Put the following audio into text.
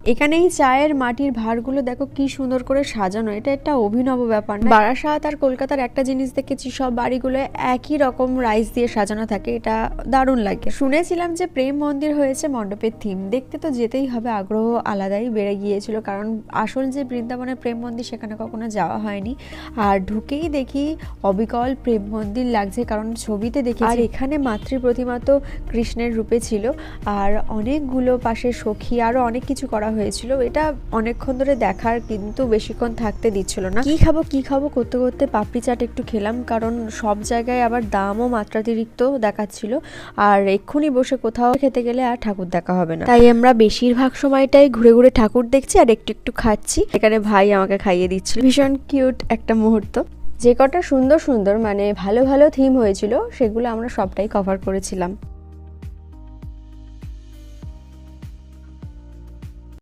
এখানেই চায়ের মাটির ভাঁড়গুলো দেখো কি সুন্দর করে সাজানো, এটা একটা অভিনব ব্যাপার না? বারাসাত আর কলকাতার একটা জিনিস দেখেছি, সব বাড়িগুলো একই রকম রাইস দিয়ে সাজানো থাকে, এটা দারুণ লাগে। শুনেছিলাম যে প্রেম মন্দির হয়েছে মণ্ডপের থিম, দেখতে তো যেতেই হবে, আগ্রহ আলাদাই বেড়ে গিয়েছিল, কারণ আসল যে বৃন্দাবনের প্রেম মন্দির সেখানে কখনো যাওয়া হয়নি। আর ঢুকেই দেখি অবিকল প্রেম মন্দির লাগছে, কারণ ছবিতে দেখি। আর এখানে মাতৃ প্রতিমা তো কৃষ্ণের রূপে ছিল, আর অনেকগুলো পাশে সখী, আরো অনেক কিছু করা হয়েছিল। এটা অনেকক্ষণ ধরে দেখার, কিন্তু বেশিক্ষণ থাকতে দিচ্ছিল না। কি খাবো করতে করতে পাপড়ি চাট একটু খেলাম, কারণ সব জায়গায় আবার দামও মাত্রাতিরিক্ত দেখাচ্ছিল, আর এক্ষুনি বসে কোথাও খেতে গেলে আর ঠাকুর দেখা হবে না। তাই আমরা বেশিরভাগ সময়টাই ঘুরে ঘুরে ঠাকুর দেখছি আর একটু একটু খাচ্ছি। এখানে ভাই আমাকে খাইয়ে দিচ্ছিল, ভীষণ কিউট একটা মুহূর্ত। যে কটা সুন্দর সুন্দর মানে ভালো ভালো থিম হয়েছিল সেগুলো আমরা সবটাই কভার করেছিলাম।